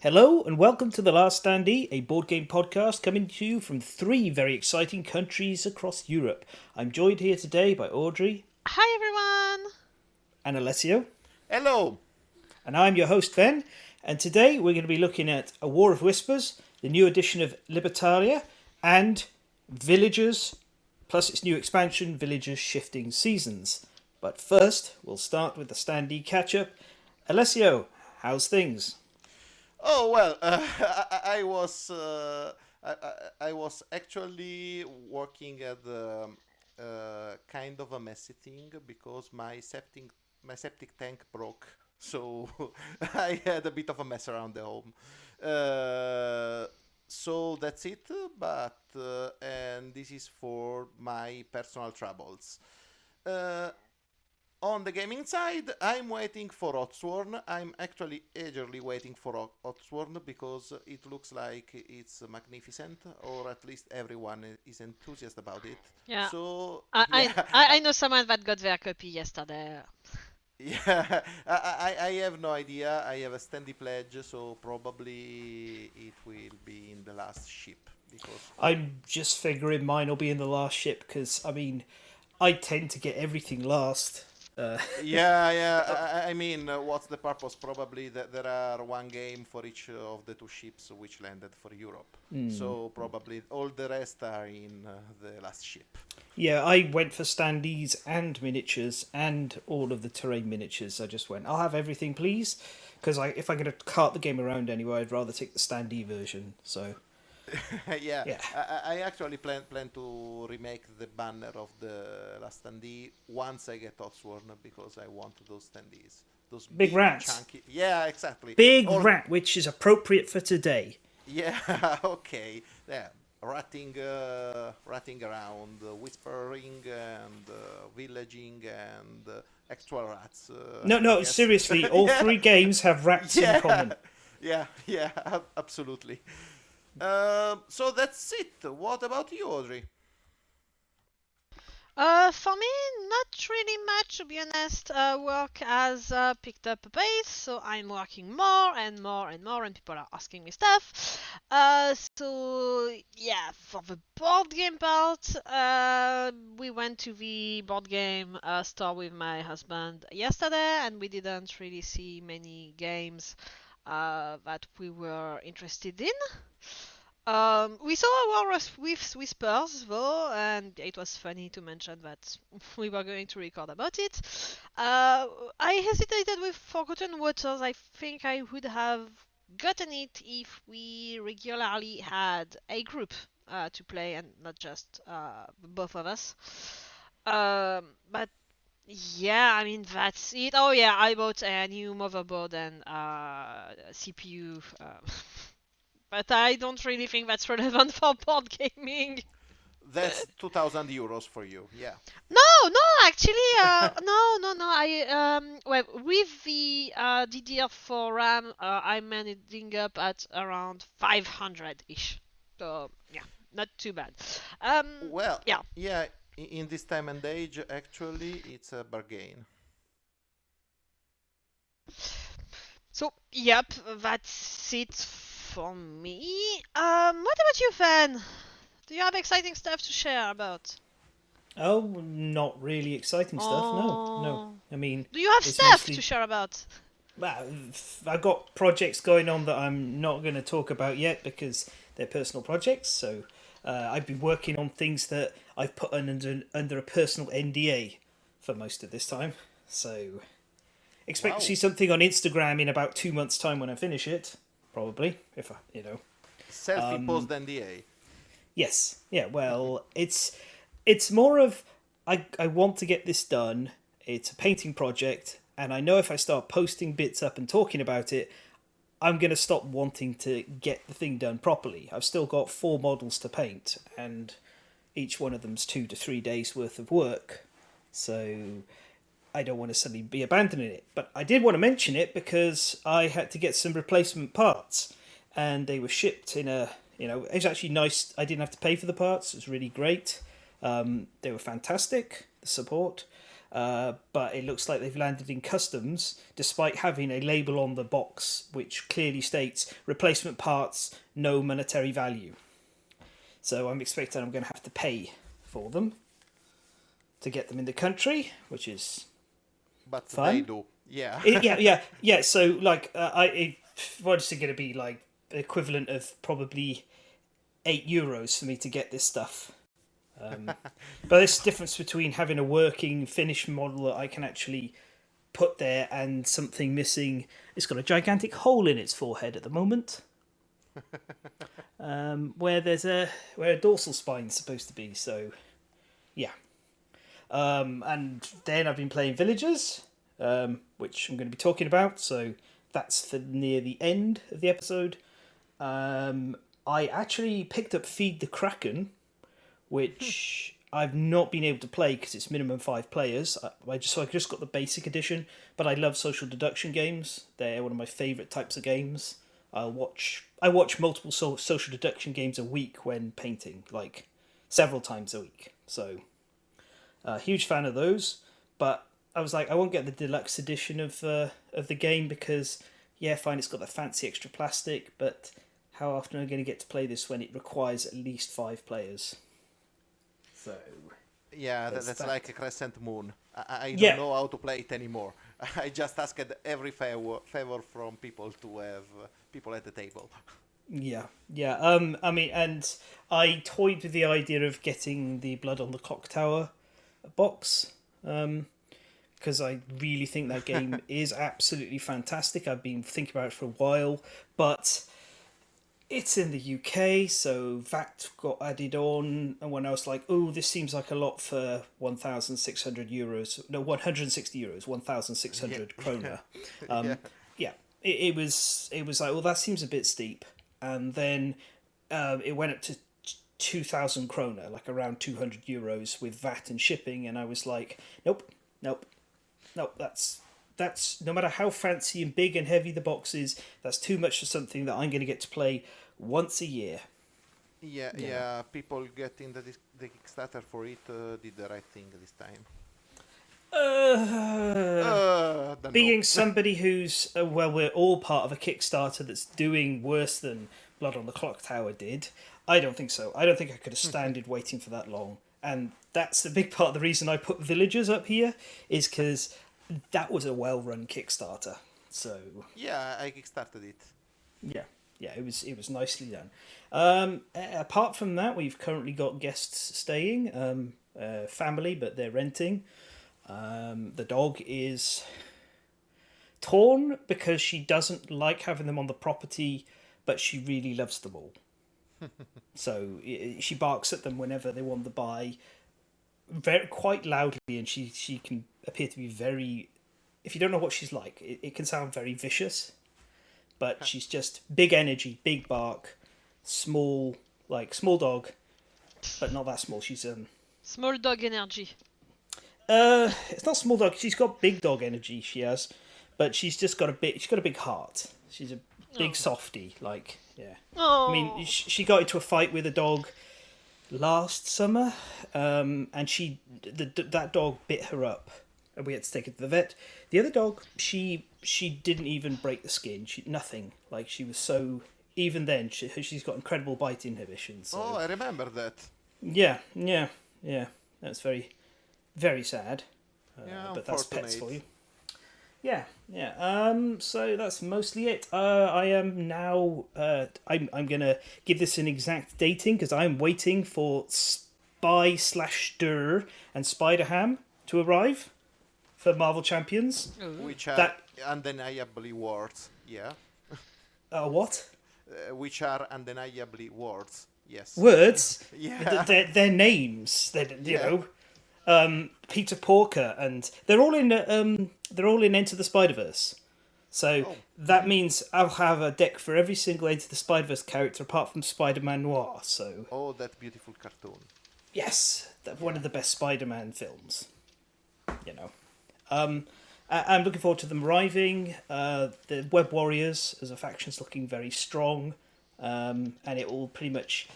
Hello and welcome to The Last Standee, a board game podcast coming to you from three very exciting countries across Europe. I'm joined here today by Audrey Hi everyone! and Alessio, Hello. and I'm your host Ben. And today we're going to be looking at A War of Whispers, the new edition of Libertalia, and Villagers, plus its new expansion, Villagers Shifting Seasons. But first, we'll start with the Standee catch-up. Alessio, how's things? Oh well, I was actually working at kind of a messy thing because my septic tank broke, so I had a bit of a mess around the home. So that's it. And this is for my personal troubles. Uh, On the gaming side, I'm waiting for Otsworn. I'm actually eagerly waiting for Otsworn because it looks like it's magnificent, or at least everyone is enthusiastic about it. Yeah, So I I yeah, I I know someone that got their copy yesterday. yeah, I have no idea. I have a standy pledge, so probably it will be in the last ship because I'm just figuring mine will be in the last ship because, I tend to get everything last. yeah, yeah. I mean, what's the purpose? Probably that there are one game for each of the two ships which landed for Europe. So probably all the rest are in the last ship. Yeah, I went for standees and miniatures and all of the terrain miniatures. I just went, I'll have everything, please. Because if I'm going to cart the game around anyway, I'd rather take the standee version. So, Yeah, yeah. I actually plan to remake the banner of the last standee once I get Oxworn because I want those standees, those Big big rats. chunky. Yeah, exactly. Big All rat, which is appropriate for today. Yeah, okay. Yeah, ratting around, whispering and villaging and actual rats. No, I no, guess. seriously, all Yeah, three games have rats in yeah, common. yeah, absolutely. So that's it. What about you, Audrey? For me, not really much to be honest. Work has picked up a pace, so I'm working more and more and more, and people are asking me stuff. So yeah, for the board game part, we went to the board game store with my husband yesterday, and we didn't really see many games that we were interested in. We saw a war with Whispers though, and it was funny to mention that we were going to record about it. Uh, I hesitated with Forgotten Waters. I think I would have gotten it if we regularly had a group to play and not just both of us. But yeah, I mean that's it. Oh yeah, I bought a new motherboard and CPU. But I don't really think that's relevant for board gaming. That's 2,000 euros for you. Yeah. No, no, actually, no, no, no. Well, with the DDR4 RAM, I'm ending up at around 500-ish. So yeah, not too bad. Um, Well, yeah. yeah. In this time and age, actually, it's a bargain. So yep, that's it for me. What about you, Fan? Do you have exciting stuff to share about? Oh, not really exciting stuff, no. No. Oh, I mean, do you have it's stuff to mostly share about? well, I've got projects going on that I'm not going to talk about yet because they're personal projects. So I've been working on things that I've put under a personal NDA for most of this time. So expect to see Wow. something on Instagram in about 2 months' time when I finish it. Probably, if I. Self-imposed NDA. Yes, yeah. Well, it's more of I want to get this done. It's a painting project, and I know if I start posting bits up and talking about it, I'm going to stop wanting to get the thing done properly. I've still got 4 models to paint, and each one of them's 2 to 3 days worth of work. So I don't want to suddenly be abandoning it. But I did want to mention it because I had to get some replacement parts, and they were shipped in a. It was actually nice. I didn't have to pay for the parts. It was really great. They were fantastic. The support. but it looks like they've landed in customs, despite having a label on the box which clearly states replacement parts, no monetary value. So I'm expecting I'm going to have to pay for them to get them in the country, which is But fun. they do. Yeah. Yeah. So what is it going to be like? The equivalent of probably €8 for me to get this stuff. But there's a difference between having a working finished model that I can actually put there and something missing. It's got a gigantic hole in its forehead at the moment, where a dorsal spine's supposed to be. So, yeah. And then I've been playing Villagers, which I'm going to be talking about. So that's for near the end of the episode. I actually picked up Feed the Kraken, which I've not been able to play because it's minimum 5 players. I just got the basic edition, but I love social deduction games. They're one of my favourite types of games. I watch multiple social deduction games a week when painting, like several times a week. So, huge fan of those. But I was like, I won't get the deluxe edition of the game because, yeah, fine, it's got the fancy extra plastic, but how often am I going to get to play this when it requires at least 5 players? So, Yeah, There's that's that. like a crescent moon. I don't Yeah. know how to play it anymore. I just asked every favor from people to have people at the table. yeah. I mean, and I toyed with the idea of getting the Blood on the Clock Tower box, because I really think that game is absolutely fantastic. I've been thinking about it for a while, but it's in the UK, so VAT got added on, and when I was like, oh, this seems like a lot for €1,600, no, €160, 1,600 kroner. Yeah, it was like, well, that seems a bit steep, and then it went up to 2,000 kroner, like around €200 with VAT and shipping, and I was like, nope, that's no matter how fancy and big and heavy the box is, that's too much for something that I'm going to get to play once a year. Yeah. People getting the Kickstarter for it did the right thing this time. Don't Being know. somebody who's we're all part of a Kickstarter that's doing worse than Blood on the Clock Tower did. I don't think so. I don't think I could have standed waiting for that long. And that's the big part of the reason I put Villagers up here, is because that was a well-run Kickstarter. So Yeah, I kickstarted it. yeah, it was nicely done. Apart from that, we've currently got guests staying, family, but they're renting. The dog is torn because she doesn't like having them on the property, but she really loves them all. So she barks at them whenever they want to buy, quite loudly, and she can appear to be very. If you don't know what she's like, it can sound very vicious, but she's just big energy, big bark, small dog, but not that small. She's Small dog energy. it's not small dog. She's got big dog energy. She has, but she's got a big heart. She's a big softie. Like, yeah. Oh. I mean, she got into a fight with a dog last summer, and that dog bit her up, and we had to take her to the vet. The other dog, she didn't even break the skin. Nothing. Like, she was so. Even then, she's got incredible bite inhibition. So. Oh, I remember that. Yeah. That's very, very sad. Yeah, But that's pets for unfortunate. you. Yeah. So that's mostly it. I am now. I'm gonna give this an exact dating because I'm waiting for Spy/Stir and Spider-Ham to arrive for Marvel Champions. Which are That- undeniably words. Yeah. What? Which are undeniably words. Yes. Words? Yeah. They're names. You Yeah. know. Peter Porker, and they're all in Enter the Spider-Verse. So that means I'll have a deck for every single Enter the Spider-Verse character apart from Spider-Man Noir. So Oh, that beautiful cartoon. yes, one of the best Spider-Man films. You know, I'm looking forward to them arriving. The Web Warriors as a faction's looking very strong, and it will pretty much.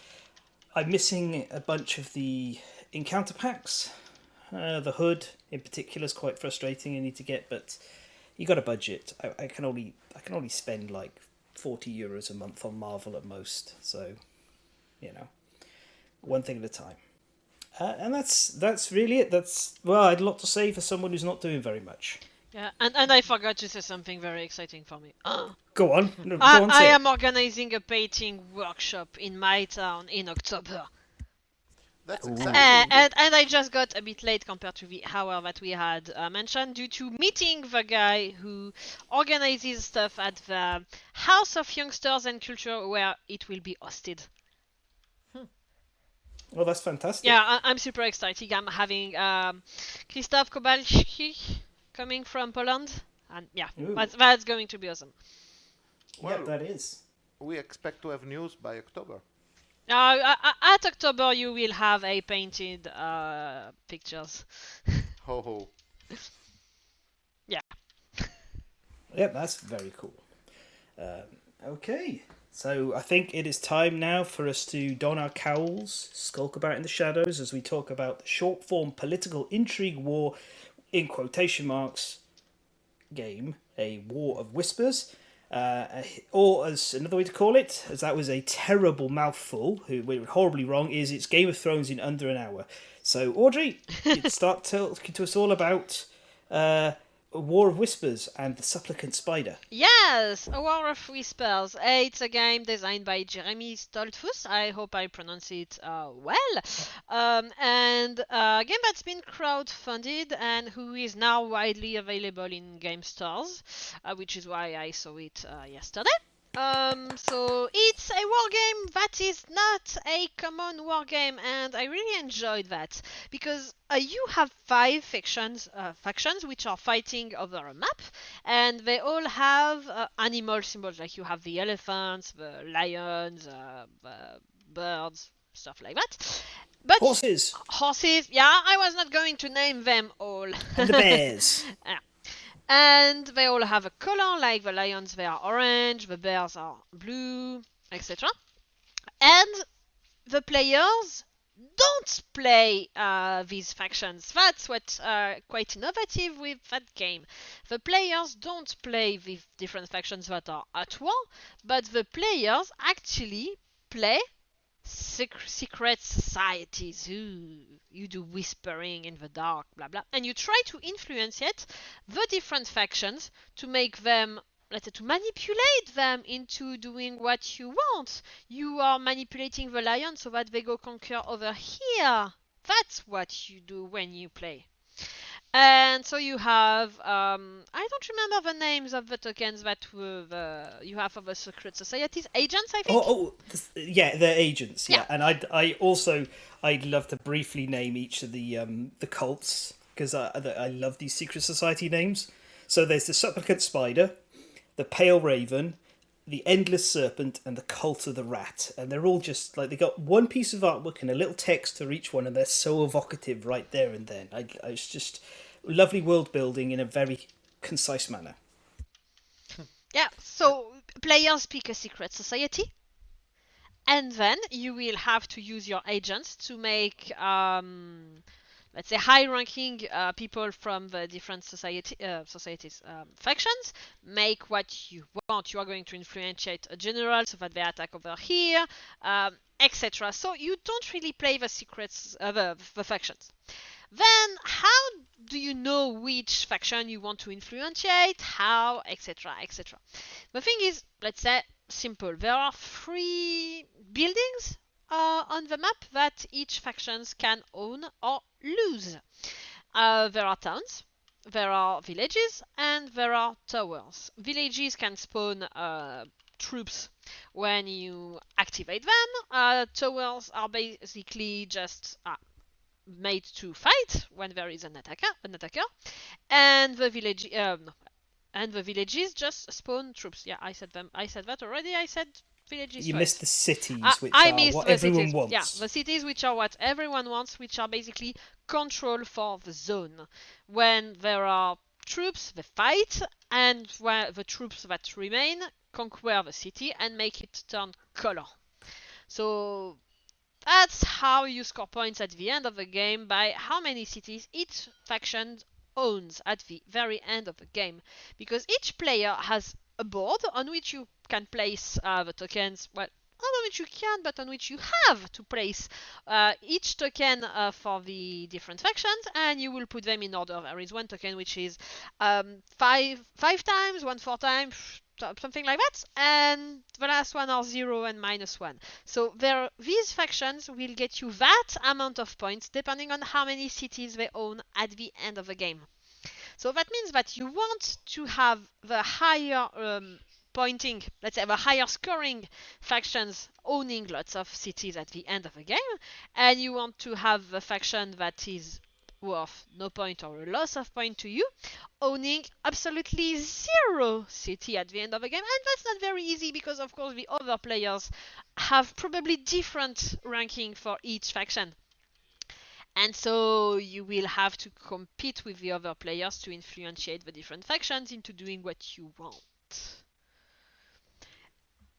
I'm missing a bunch of the encounter packs. The hood in particular is quite frustrating. You need to get, but you got a budget. I can only spend like €40 a month on Marvel at most. So, you know, one thing at a time. And that's really it. I had a lot to say for someone who's not doing very much. Yeah, and I forgot to say something very exciting for me. Go on, no, I, go on, I say it. am organizing a painting workshop in my town in October. That's Ooh. exciting. And I just got a bit late compared to the hour that we had mentioned due to meeting the guy who organizes stuff at the House of Youngsters and Culture where it will be hosted. Well, that's fantastic. Yeah, I'm super excited. I'm having Krzysztof Kowalski coming from Poland. And yeah, Ooh. that's going to be awesome. Yeah, Well, that is. we expect to have news by October. At October, you will have a painted pictures. Ho ho. Yeah. Yeah, that's very cool. Okay, so I think it is time now for us to don our cowls, skulk about in the shadows as we talk about the short form political intrigue war, in quotation marks, game, a war of whispers. Or as another way to call it, as that was a terrible mouthful, who went horribly wrong, is it's Game of Thrones in under an hour. So Audrey, you'd start talking to us all about a War of Whispers and the Supplicant Spider. Yes, A War of Whispers. It's a game designed by Jeremy Stoltzfus. I hope I pronounce it well. And a game that's been crowdfunded and who is now widely available in game stores, which is why I saw it yesterday. So it's a war game that is not a common war game, and I really enjoyed that because you have five factions which are fighting over a map, and they all have animal symbols. Like you have the elephants, the lions, the birds, stuff like that. But Horses yeah, I was not going to name them all. and the bears. Yeah. And they all have a color, like the lions they are orange, the bears are blue, etc. And the players don't play these factions. That's what quite innovative with that game. The players don't play with different factions that are at war, but the players actually play secret societies. Ooh, you do whispering in the dark, blah blah, and you try to influence it, the different factions, to make them, let's say, to manipulate them into doing what you want. You are manipulating the lion so that they go conquer over here. That's what you do when you play. And so you have, I don't remember the names of the tokens that you have for the secret societies. Agents, I think? Yeah, they're agents. Yeah, Yeah. and I'd love to briefly name each of the cults because I love these secret society names. So there's the Supplicant Spider, the Pale Raven, the Endless Serpent, and the Cult of the Rat, and they're all just like they got one piece of artwork and a little text for each one, and they're so evocative right there and then. It's just lovely world building in a very concise manner. Yeah, so players pick a secret society, and then you will have to use your agents to make, let's say, high-ranking people from the different societies factions make what you want. You are going to influentiate a general so that they attack over here, etc. So you don't really play the secrets, the factions. Then how do you know which faction you want to influentiate? How, etc., etc. The thing is, let's say, simple. There are 3 buildings on the map that each factions can own or lose. There are towns, there are villages, and there are towers. Villages can spawn troops when you activate them. Towers are basically just made to fight when there is an attacker, and the villages just spawn troops. Yeah, I said them. I said that already. I said villages You first. missed the cities, which I are missed what the everyone cities. wants. Yeah, the cities which are what everyone wants, which are basically control for the zone. When there are troops, they fight, and when the troops that remain conquer the city and make it turn color. So That's how you score points at the end of the game, by how many cities each faction owns at the very end of the game. Because each player has a board on which you can place the tokens, well, not on which you can, but on which you have to place each token for the different factions, and you will put them in order. There is one token which is five times, one four times, something like that, and the last one are 0 and -1. So these factions will get you that amount of points depending on how many cities they own at the end of the game. So that means that you want to have the higher pointing, let's say the higher scoring factions owning lots of cities at the end of the game, and you want to have the faction that is worth no point or a loss of point to you owning absolutely 0 city at the end of the game. And that's not very easy because of course the other players have probably different ranking for each faction. And so you will have to compete with the other players to influentiate the different factions into doing what you want.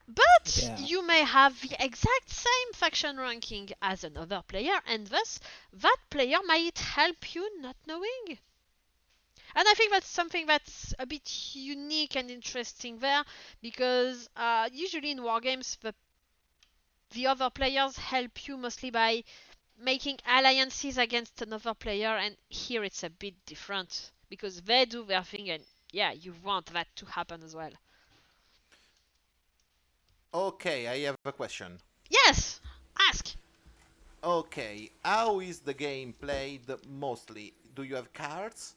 But you may have the exact same faction ranking as another player, and thus that player might help you not knowing. And I think that's something that's a bit unique and interesting there, because usually in wargames, the other players help you mostly by making alliances against another player, and here it's a bit different because they do their thing, and yeah, you want that to happen as well. Okay, I have a question. Yes, ask. Okay, how is the game played mostly? Do you have cards?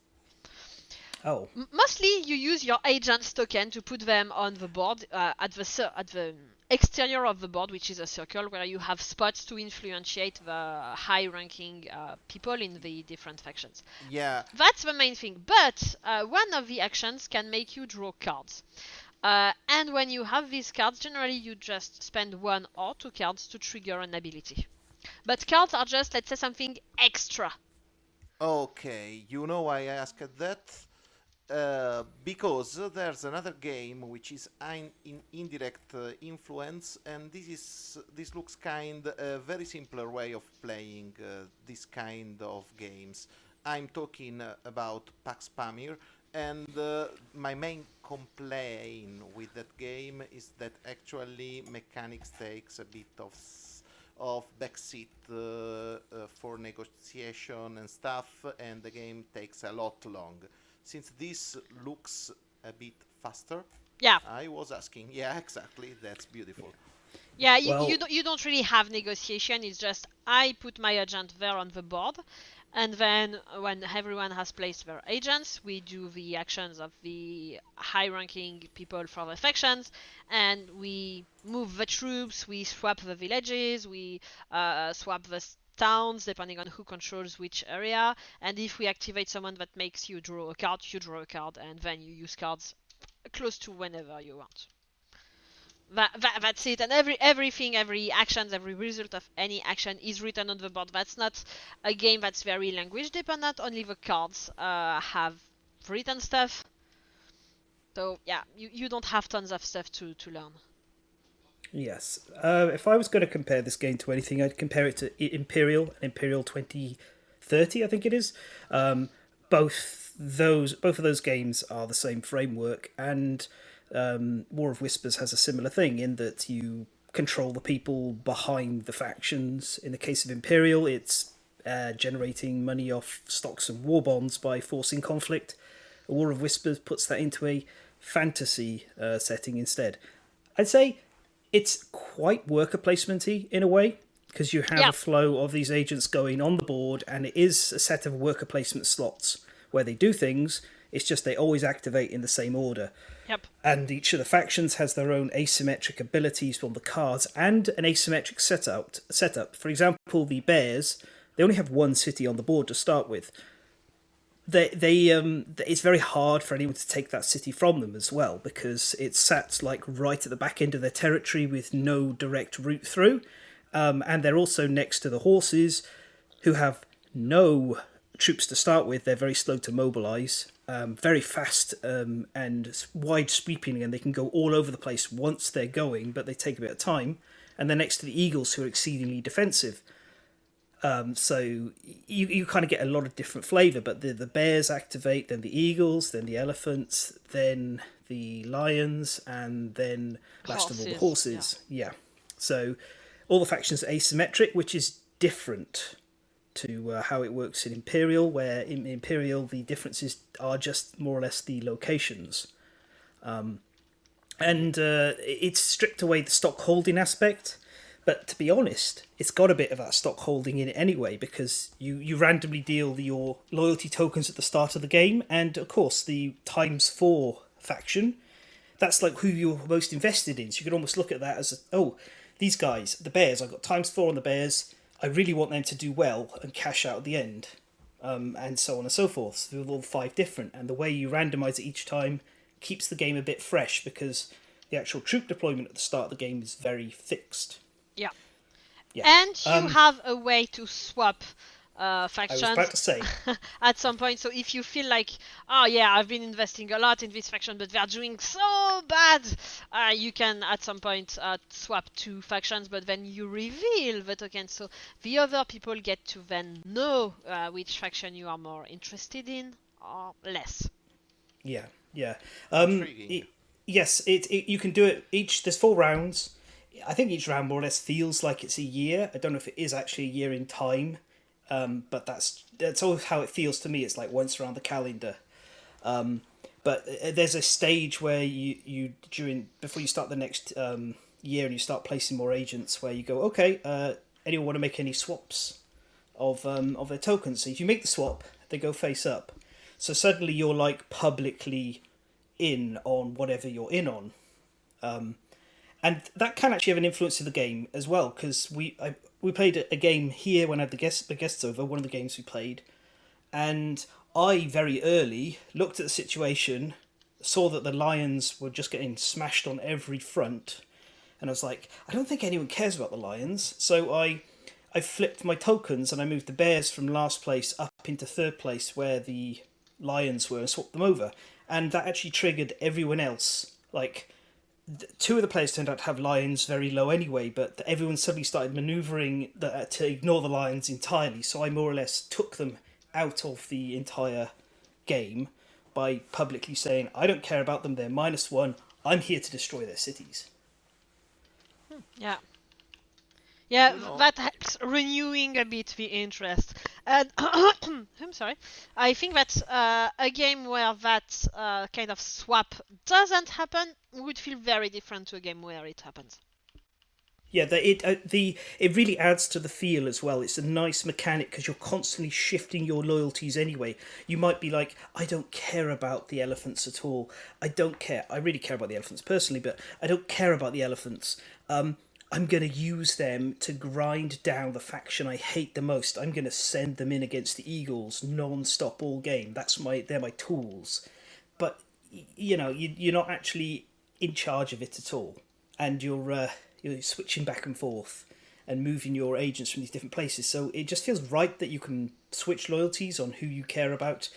Oh, Mostly you use your agent's token to put them on the board at the exterior of the board, which is a circle where you have spots to influentiate the high-ranking people in the different factions. Yeah. That's the main thing. But one of the actions can make you draw cards. And when you have these cards, generally you just spend 1 or 2 cards to trigger an ability. But cards are just, let's say, something extra. Okay, you know why I asked that? Because there's another game which is in indirect influence, and this looks kind a very simpler way of playing this kind of games. I'm talking about Pax Pamir, and my main complaint with that game is that actually mechanics takes a bit of backseat for negotiation and stuff, and the game takes a lot long. Since this looks a bit faster, Yeah. I was asking. Yeah, exactly. That's beautiful. Yeah, Well- you don't really have negotiation. It's just I put my agent there on the board, and then when everyone has placed their agents, we do the actions of the high-ranking people for the factions, and we move the troops, we swap the villages, we swap the towns depending on who controls which area, and if we activate someone that makes you draw a card, and then you use cards close to whenever you want. That's it, and everything, every actions, every result of any action is written on the board. That's not a game that's very language dependent. Only the cards have written stuff. So yeah, you don't have tons of stuff to learn. yes. If I was going to compare this game to anything, I'd compare it to Imperial 2030, I think it is. Both of those games are the same framework, and War of Whispers has a similar thing in that you control the people behind the factions. In the case of Imperial, it's generating money off stocks and war bonds by forcing conflict. A War of Whispers puts that into a fantasy setting instead. I'd say it's quite worker placementy in a way, because you have a flow of these agents going on the board, and it is a set of worker placement slots where they do things. It's just they always activate in the same order. Yep. And each of the factions has their own asymmetric abilities from the cards and an asymmetric setup. For example, the Bears, they only have 1 city on the board to start with. It's very hard for anyone to take that city from them as well, because it's sat like right at the back end of their territory with no direct route through. And they're also next to the horses, who have no troops to start with, they're very slow to mobilise, very fast and wide sweeping, and they can go all over the place once they're going, but they take a bit of time. And they're next to the eagles, who are exceedingly defensive. So you kind of get a lot of different flavour, but the bears activate, then the eagles, then the elephants, then the lions, and then last of all the horses. Yeah. So all the factions are asymmetric, which is different to how it works in Imperial, where in Imperial the differences are just more or less the locations. And it's stripped away the stock holding aspect. But to be honest, it's got a bit of that stock holding in it anyway, because you randomly deal your loyalty tokens at the start of the game, and of course the ×4 faction, that's like who you're most invested in. So you could almost look at that as, these guys, the bears, I've got ×4 on the bears, I really want them to do well and cash out at the end, and so on and so forth. So with all 5 different, and the way you randomise it each time keeps the game a bit fresh, because the actual troop deployment at the start of the game is very fixed. Yeah. And you have a way to swap factions. I was about to say. At some point. So if you feel like, I've been investing a lot in this faction, but they're doing so bad, you can at some point swap 2 factions, but then you reveal the tokens. So the other people get to then know which faction you are more interested in or less. Yeah. Intriguing. Yes, you can do it there's 4 rounds. I think each round more or less feels like it's a year. I don't know if it is actually a year in time, but that's always how it feels to me. It's like once around the calendar. But there's a stage where you before you start the next year and you start placing more agents, where you go, okay, anyone want to make any swaps of their tokens? So if you make the swap, they go face up. So suddenly you're like publicly in on whatever you're in on. And that can actually have an influence of the game as well, because we played a game here when I had the guests over, one of the games we played, and I very early looked at the situation, saw that the lions were just getting smashed on every front, and I was like, I don't think anyone cares about the lions, so I flipped my tokens and I moved the bears from last place up into 3rd place where the lions were, and swapped them over, and that actually triggered everyone else. Like, 2 of the players turned out to have lions very low anyway, but everyone suddenly started manoeuvring to ignore the lions entirely, so I more or less took them out of the entire game by publicly saying, I don't care about them, they're -1, I'm here to destroy their cities. Yeah. Yeah, that helps renewing a bit the interest. And I'm sorry. I think that a game where that kind of swap doesn't happen would feel very different to a game where it happens. Yeah, it really adds to the feel as well. It's a nice mechanic because you're constantly shifting your loyalties anyway. You might be like, I don't care about the elephants at all. I don't care. I really care about the elephants personally, but I don't care about the elephants. I'm going to use them to grind down the faction I hate the most. I'm going to send them in against the eagles non-stop all game. They're my tools. But, you're not actually in charge of it at all. And you're switching back and forth and moving your agents from these different places. So it just feels right that you can switch loyalties on who you care about,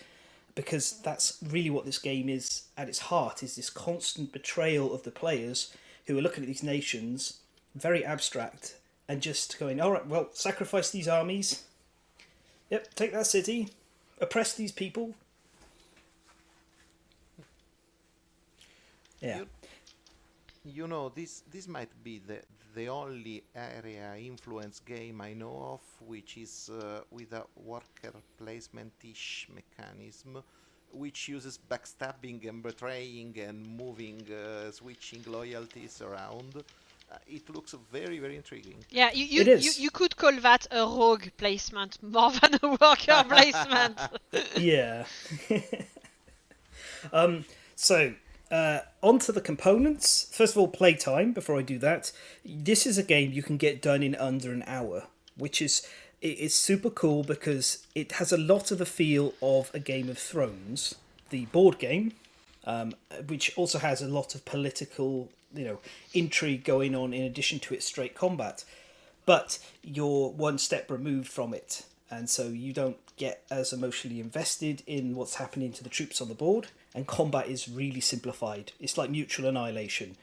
because that's really what this game is at its heart, is this constant betrayal of the players who are looking at these nations, very abstract, and just going, all right, well, sacrifice these armies. Yep, take that city. Oppress these people. Yeah. This might be the only area influence game I know of which is with a worker placement-ish mechanism, which uses backstabbing and betraying and moving, switching loyalties around. It looks very, very intriguing. Yeah, you could call that a rogue placement more than a worker placement. Yeah. So, onto the components. First of all, playtime, before I do that. This is a game you can get done in under an hour, which is it's super cool because it has a lot of the feel of a Game of Thrones, the board game, which also has a lot of political intrigue going on in addition to its straight combat, but you're one step removed from it, and so you don't get as emotionally invested in what's happening to the troops on the board, and combat is really simplified. It's like mutual annihilation.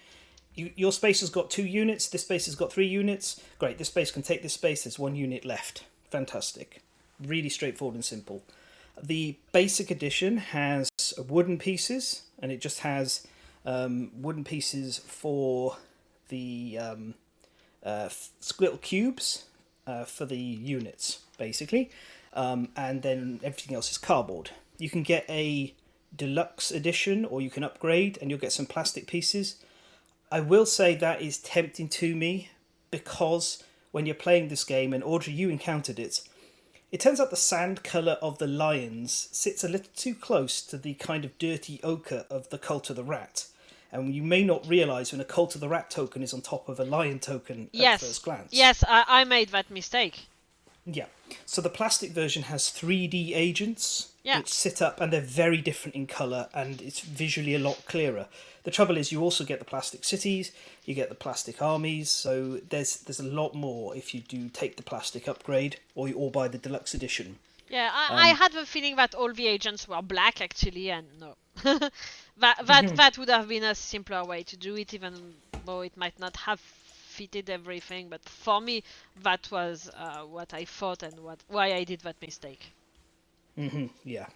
Your space has got 2 units, this space has got 3 units. Great, this space can take this space, there's 1 unit left. Fantastic. Really straightforward and simple. The basic edition has wooden pieces, and it just has wooden pieces for the little cubes for the units, basically. And then everything else is cardboard. You can get a deluxe edition, or you can upgrade, and you'll get some plastic pieces. I will say that is tempting to me, because when you're playing this game, and Audrey, you encountered it, it turns out the sand colour of the lions sits a little too close to the kind of dirty ochre of the Cult of the Rat. And you may not realise when a Cult of the Rat token is on top of a lion token at first glance. Yes, I made that mistake. Yeah. So the plastic version has 3D agents Yeah. which sit up, and they're very different in colour, and it's visually a lot clearer. The trouble is you also get the plastic cities, you get the plastic armies, so there's a lot more if you do take the plastic upgrade or buy the deluxe edition. Yeah, I had the feeling that all the agents were black, actually, and no. that would have been a simpler way to do it, even though it might not have fitted everything. But for me, that was what I thought, and why I did that mistake. Yeah.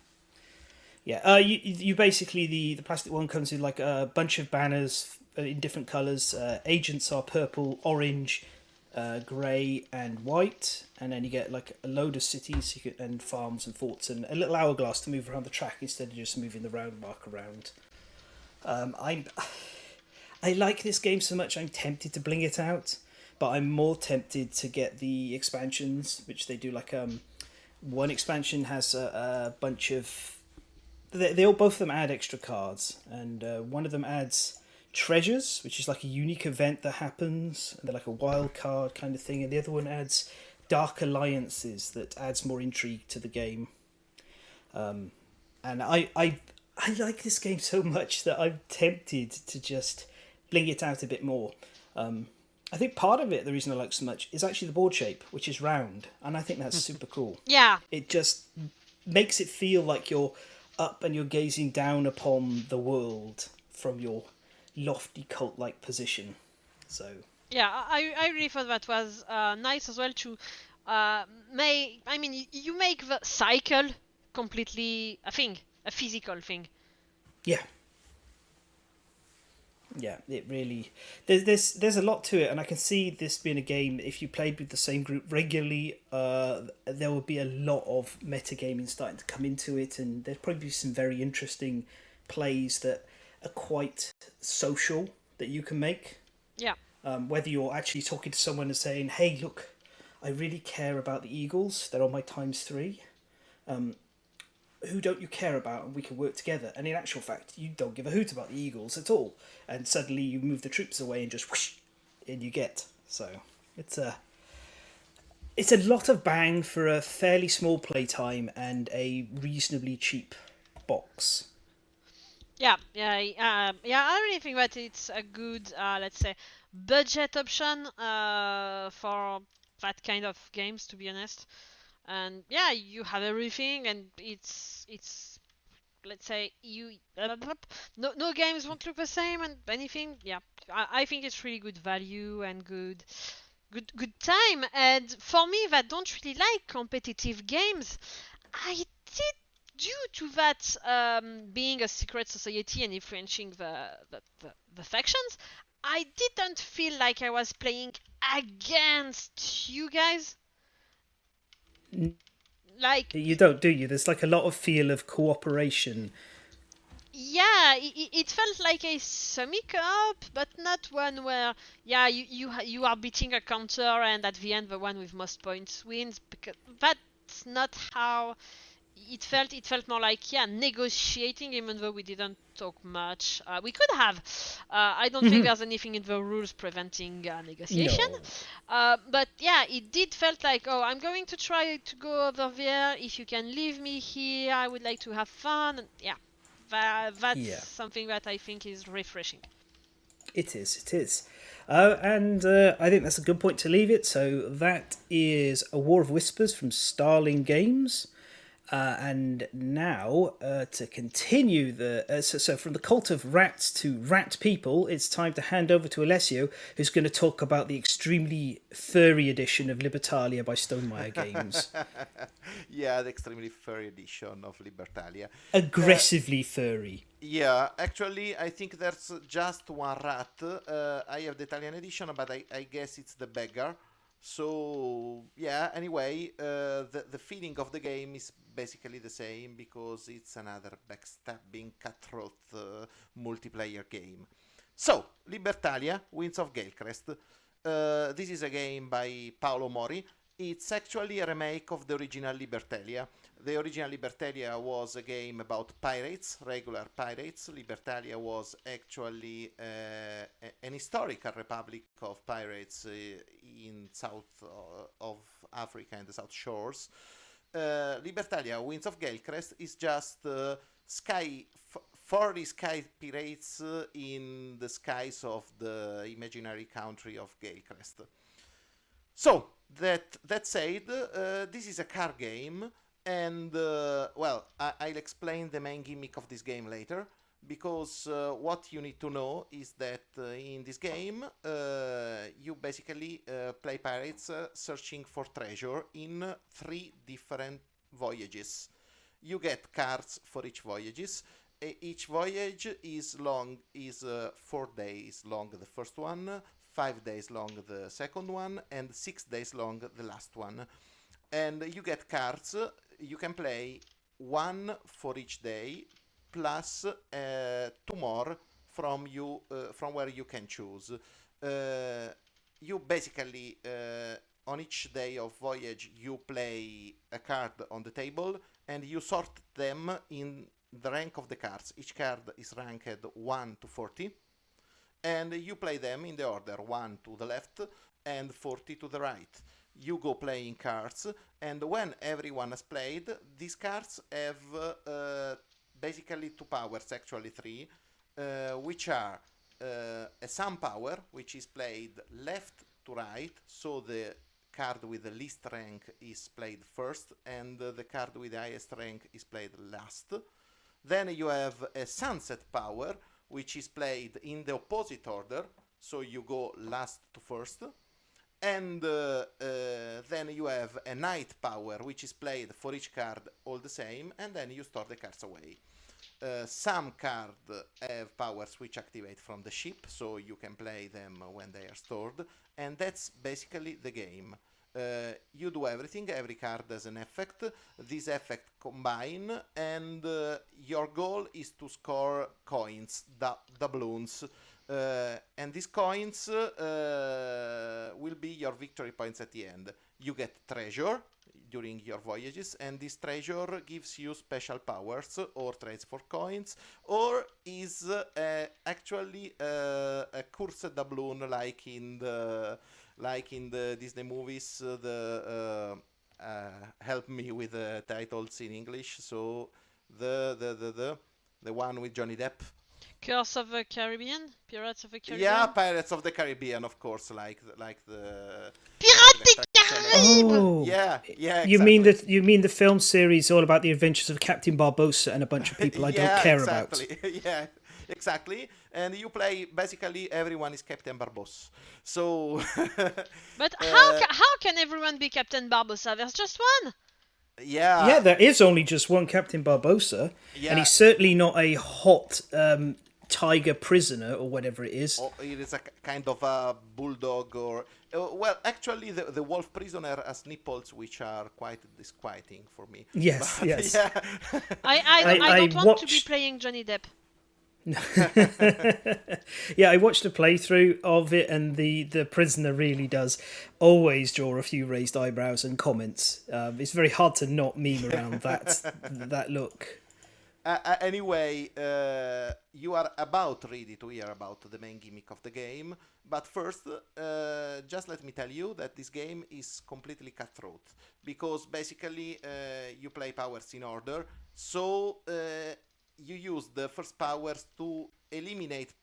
Yeah, you basically, the plastic one comes in like a bunch of banners in different colours. Agents are purple, orange, grey and white, and then you get like a load of cities and farms and forts, and a little hourglass to move around the track instead of just moving the round mark around. I like this game so much I'm tempted to bling it out, but I'm more tempted to get the expansions, which they do like one expansion has a bunch of... They all, both of them add extra cards, and one of them adds treasures, which is like a unique event that happens, and they're like a wild card kind of thing, and the other one adds dark alliances that adds more intrigue to the game. And I like this game so much that I'm tempted to just bling it out a bit more. I think part of it, the reason I like it so much, is actually the board shape, which is round, and I think that's super cool. Yeah. It just makes it feel like you're up and you're gazing down upon the world from your lofty cult-like position. So Yeah, I really thought that was nice as well to make. I mean, you make the cycle completely a physical thing. yeah, it really there's a lot to it, and I can see this being a game. If you played with the same group regularly, there would be a lot of metagaming starting to come into it, and there'd probably be some very interesting plays that are quite social that you can make. Yeah. Whether you're actually talking to someone and saying, "Hey, look, I really care about the Eagles. They're on my ×3. Who don't you care about, and we can work together?" And in actual fact, you don't give a hoot about the Eagles at all, and suddenly you move the troops away and just whoosh, in you get. So it's a lot of bang for a fairly small playtime and a reasonably cheap box. Yeah. I really think that it's a good, let's say, budget option for that kind of games, to be honest. And yeah, you have everything, and it's let's say no games won't look the same and anything. Yeah, I think it's really good value and good time. And for me, that don't really like competitive games, I did, due to that being a secret society and influencing the factions, I didn't feel like I was playing against you guys. Like, You don't, do you? There's like a lot of feel of cooperation. yeah, it felt like a semi-co-op, but not one where, yeah, you are beating a counter and at the end the one with most points wins, because that's not how it felt. It felt more like, yeah, negotiating, even though we didn't talk much. We could have. I don't think there's anything in the rules preventing negotiation. No. But yeah, it did felt like, oh, I'm going to try to go over there. If you can leave me here, I would like to have fun. And yeah, that's Yeah. something that I think is refreshing. It is. It is. And I think that's a good point to leave it. So that is A War of Whispers from Starling Games. And now, to continue so from the cult of rats to rat people, it's time to hand over to Alessio, who's going to talk about the extremely furry edition of Libertalia by Stonemaier Games. Yeah, the extremely furry edition of Libertalia. Aggressively furry. Yeah, actually, I think there's just one rat. I have the Italian edition, but I guess it's the beggar. So, yeah, anyway, the feeling of the game is basically the same because it's another backstabbing, cutthroat multiplayer game. So, Libertalia, Winds of Galecrest. This is a game by Paolo Mori. It's actually a remake of the original Libertalia. The original Libertalia was a game about pirates, regular pirates. Libertalia was actually an historical republic of pirates in south of Africa and the South Shores. Libertalia Winds of Galecrest is just furry sky pirates in the skies of the imaginary country of Galecrest. So, that said, this is a card game, and, I'll explain the main gimmick of this game later, because what you need to know is that in this game, you basically play pirates searching for treasure in 3 different voyages. You get cards for each voyages. Each voyage is 4 days long, the first one, 5 days long the second one, and 6 days long the last one. And you get cards. You can play 1 for each day, plus 2 more from where you can choose. You basically on each day of voyage you play a card on the table, and you sort them in the rank of the cards. Each card is ranked 1 to 40. And you play them in the order 1 to the left and 40 to the right. You go playing cards, and when everyone has played, these cards have basically 2 powers, actually 3, which are a sum power, which is played left to right, so the card with the least rank is played first, and the card with the highest rank is played last. Then you have a sunset power, which is played in the opposite order, so you go last to first. And then you have a night power, which is played for each card all the same, and then you store the cards away. Some cards have powers which activate from the ship, so you can play them when they are stored, and that's basically the game. You do everything, every card has an effect, these effects combine, and your goal is to score coins, doubloons, and these coins will be your victory points at the end. You get treasure during your voyages, and this treasure gives you special powers or trades for coins, or is actually a cursed doubloon like in the Disney movies. Help me with the titles in English. So the one with Johnny Depp. Curse of the Caribbean? Pirates of the Caribbean? Yeah, Pirates of the Caribbean, of course, like the Pirates des like Caraïbes! Oh, yeah, exactly. You mean the film series all about the adventures of Captain Barbossa and a bunch of people I don't care about? Yeah, exactly. And you play, basically everyone is Captain Barbossa. So But how can everyone be Captain Barbossa? There's just one. Yeah, there is only just one Captain Barbossa, and he's certainly not a hot tiger prisoner or whatever it is. Or it is a kind of a bulldog, or actually the wolf prisoner has nipples which are quite disquieting for me. Yes, But, yes. Yeah. I don't want to be playing Johnny Depp. Yeah, I watched a playthrough of it, and the prisoner really does always draw a few raised eyebrows and comments. It's very hard to not meme around that look. Anyway, you are about ready to hear about the main gimmick of the game, but first, just let me tell you that this game is completely cutthroat, because basically you play powers in order, so you use the first powers to eliminate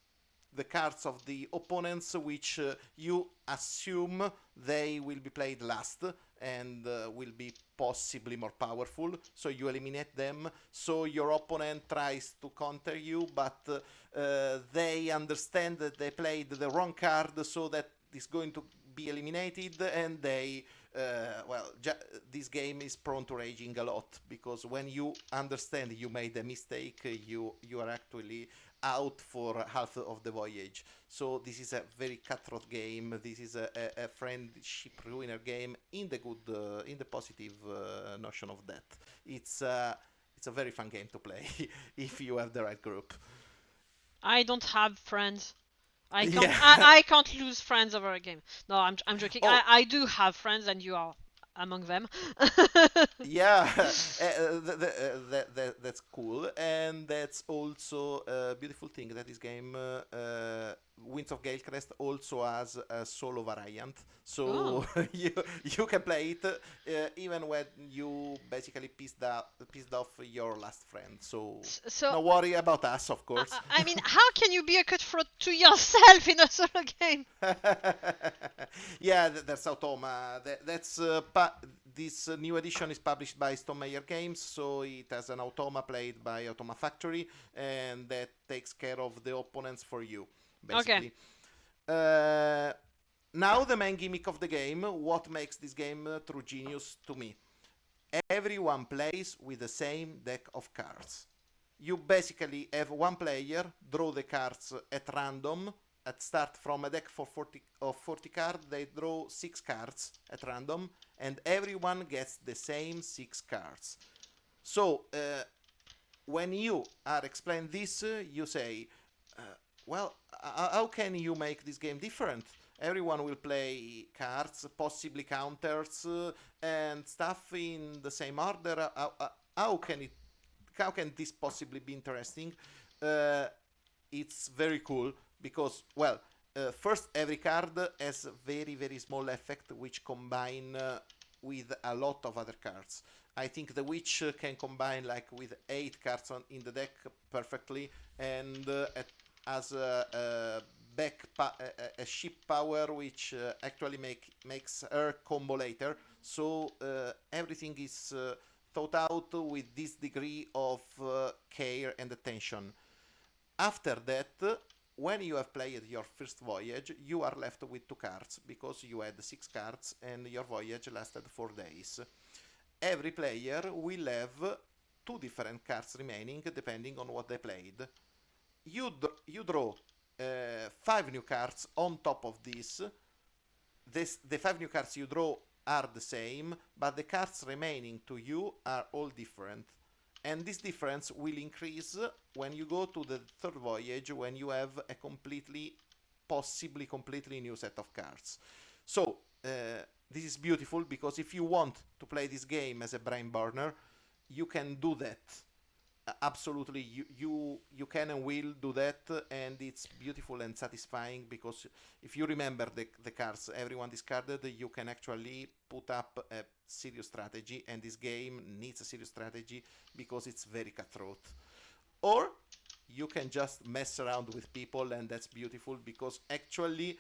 the cards of the opponents, which you assume they will be played last and will be possibly more powerful. So you eliminate them. So your opponent tries to counter you, but they understand that they played the wrong card, so that is going to be eliminated, and they this game is prone to raging a lot, because when you understand you made a mistake, you are actually out for half of the voyage. So this is a very cutthroat game. This is a friendship ruiner game in the good, in the positive notion of that. It's a very fun game to play if you have the right group. I don't have friends. I can't. Yeah. I can't lose friends over a game. No, I'm joking. Oh. I do have friends, and you are among them. Yeah, that's cool, and that's also a beautiful thing that this game, Winds of Galecrest, also has a solo variant. So you can play it even when you basically pissed off your last friend. So no worry about us, of course. I mean, how can you be a cutthroat to yourself in a solo game? Yeah, that's Automa. That's this new edition is published by Stone Meyer Games, so it has an Automa played by Automa Factory, and that takes care of the opponents for you, basically. Okay. Now the main gimmick of the game, what makes this game true genius to me. Everyone plays with the same deck of cards. You basically have one player draw the cards at random. At start from a deck of 40 cards, they draw 6 cards at random, and everyone gets the same 6 cards. So when you are explaining this, you say, how can you make this game different? Everyone will play cards, possibly counters, and stuff in the same order. How can this possibly be interesting? It's very cool. Because, first, every card has a very, very small effect which combine with a lot of other cards. I think the Witch can combine with 8 cards in the deck perfectly, and as a ship power which actually makes her combo later. So everything is thought out with this degree of care and attention. After that, when you have played your first voyage, you are left with 2 cards, because you had 6 cards and your voyage lasted 4 days. Every player will have 2 different cards remaining, depending on what they played. You draw 5 new cards on top of this. The 5 new cards you draw are the same, but the cards remaining to you are all different. And this difference will increase when you go to the third voyage, when you have a possibly completely new set of cards. So, this is beautiful, because if you want to play this game as a brain burner, you can do that. Absolutely, you can and will do that, and it's beautiful and satisfying, because if you remember the cards everyone discarded, you can actually put up a serious strategy, and this game needs a serious strategy because it's very cutthroat. Or you can just mess around with people, and that's beautiful, because actually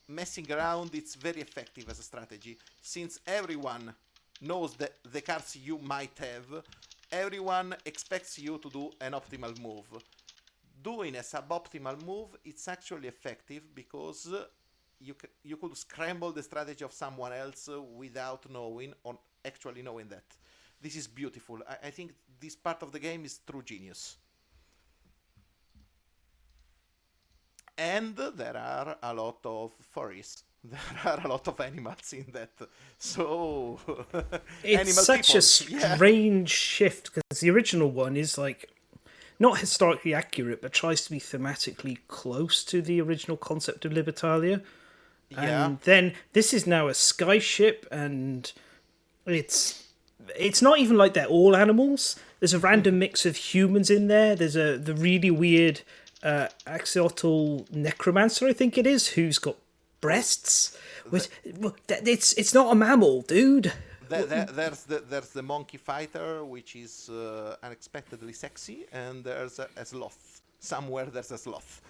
messing around, it's very effective as a strategy, since everyone knows the cards you might have. Everyone expects you to do an optimal move. Doing a suboptimal move, it's actually effective, because you could scramble the strategy of someone else without knowing, or actually knowing that. This is beautiful. I think this part of the game is true genius. And there are a lot of furries. There are a lot of animals in that. So it's such a strange shift, because the original one is not historically accurate, but tries to be thematically close to the original concept of Libertalia. Yeah. And then this is now a skyship, and it's not even like they're all animals. There's a random mix of humans in there. There's the really weird axolotl necromancer, I think it is, who's got breasts. It's not a mammal, dude. There's the monkey fighter, which is unexpectedly sexy, and there's a sloth. somewhere there's a sloth.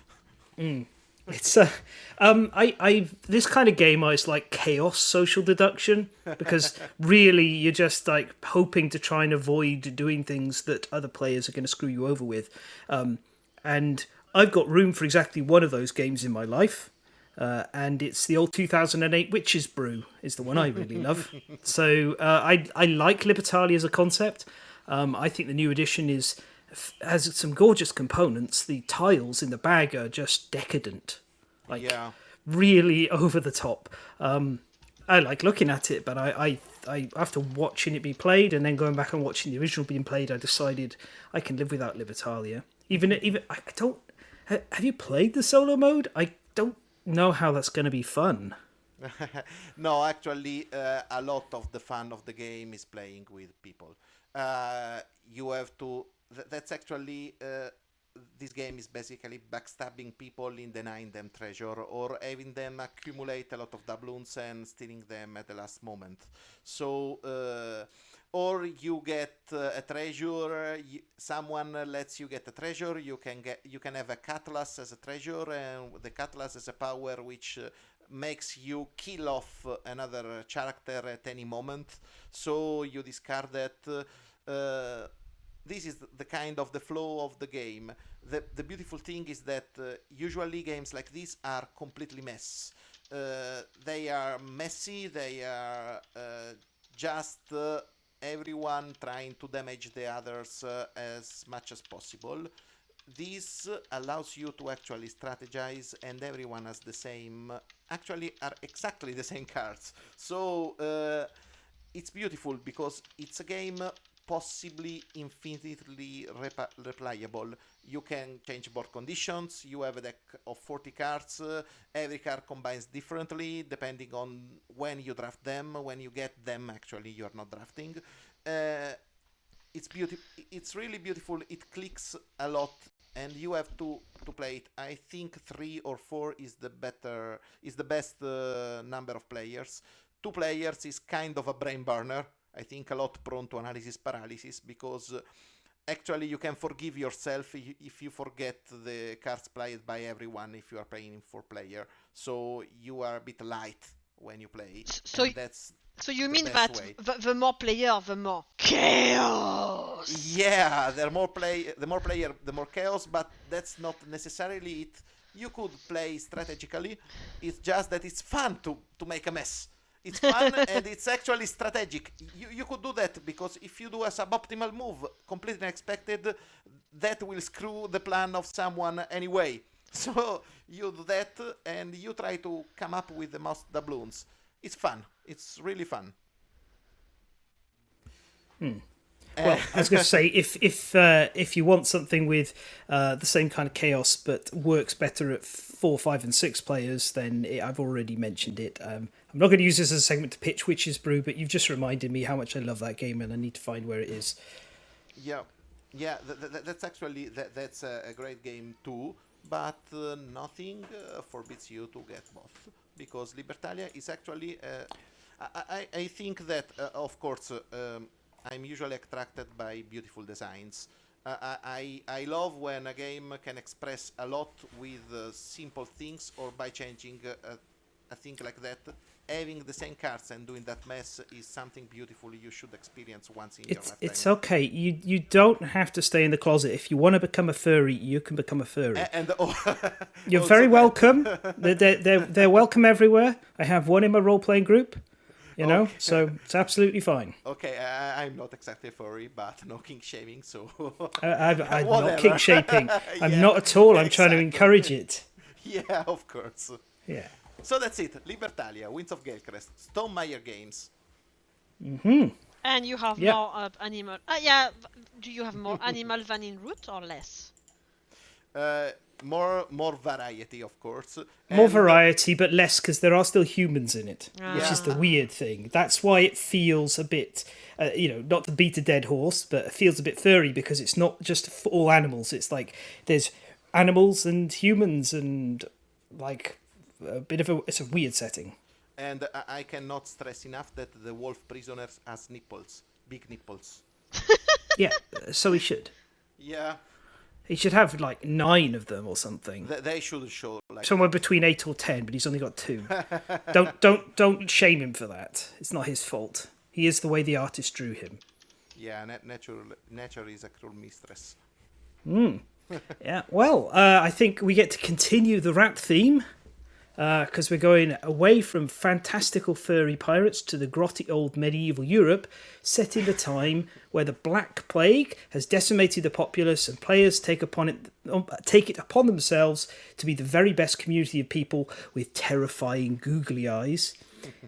It's I this kind of game is like chaos social deduction, because really you're just like hoping to try and avoid doing things that other players are going to screw you over with, and I've got room for exactly one of those games in my life, and it's the old 2008 Witch's Brew is the one I really love. So I like Libertalia as a concept. I think the new edition has some gorgeous components. The tiles in the bag are just decadent, like Yeah. really over the top. I like looking at it, but I after watching it be played and then going back and watching the original being played, I decided I can live without Libertalia. Even I don't. Have you played the solo mode? I don't know how that's going to be fun. No, actually, a lot of the fun of the game is playing with people. You have to. That's actually. This game is basically backstabbing people in denying them treasure or having them accumulate a lot of doubloons and stealing them at the last moment. So, or you get a treasure. Someone lets you get a treasure. You can have a cutlass as a treasure, and the cutlass has a power which makes you kill off another character at any moment. So you discard that. This is the kind of the flow of the game. The beautiful thing is that usually games like this are completely mess. They are messy. They are just everyone trying to damage the others as much as possible. This allows you to actually strategize, and everyone has the same, actually are exactly the same cards. So it's beautiful because it's a game possibly infinitely replayable. You can change board conditions. You have a deck of 40 cards. Every card combines differently depending on when you draft them. When you get them, actually, you're not drafting. It's beautiful. It's really beautiful. It clicks a lot, and you have to play it. I think 3 or 4 is the best number of players. 2 players is kind of a brain burner. I think a lot prone to analysis paralysis, because actually you can forgive yourself if you forget the cards played by everyone if you are playing in 4-player. So you are a bit light when you play. So you mean that the more player, the more chaos? Yeah, the more player, the more chaos, but that's not necessarily it. You could play strategically. It's just that it's fun to make a mess. It's fun and it's actually strategic. You could do that because if you do a suboptimal move, completely unexpected, that will screw the plan of someone anyway. So you do that and you try to come up with the most doubloons. It's fun. It's really fun. Well, I was going to say, if you want something with the same kind of chaos but works better at 4, 5, and 6 players, then I've already mentioned it. I'm not going to use this as a segment to pitch Witch's Brew, but you've just reminded me how much I love that game, and I need to find where it is. Yeah, that's actually that's a great game too. But nothing forbids you to get both, because Libertalia is actually. I think that of course. I'm usually attracted by beautiful designs. I love when a game can express a lot with simple things, or by changing a thing like that. Having the same cards and doing that mess is something beautiful you should experience once in your lifetime. It's okay. You don't have to stay in the closet. If you want to become a furry, you can become a furry. You're very welcome. They're welcome everywhere. I have one in my role-playing group. You know, so it's absolutely fine. Okay, I'm not exactly furry, but no kink shaming, so... I'm not kink shaping. I'm not at all. I'm trying to encourage it. Yeah, of course. Yeah. So that's it. Libertalia, Winds of Galecrest, Stonemeyer Games. Mm-hmm. And you have more animal... do you have more animal than in Root, or less? More variety, of course. More variety, but less, because there are still humans in it, which is the Yeah. weird thing. That's why it feels a bit, not to beat a dead horse, but it feels a bit furry, because it's not just for all animals. It's like there's animals and humans, and like it's a weird setting. And I cannot stress enough that the wolf prisoner has nipples, big nipples. Yeah, so he should. Yeah. He should have like 9 of them or something. They should show like Somewhere between 8 or 10, but he's only got 2. Don't shame him for that. It's not his fault. He is the way the artist drew him. yeah, nature is a cruel mistress. Yeah. Well, I think we get to continue the rap theme. Because we're going away from fantastical furry pirates to the grotty old medieval Europe, set in the time where the Black Plague has decimated the populace and players take it upon themselves to be the very best community of people with terrifying googly eyes.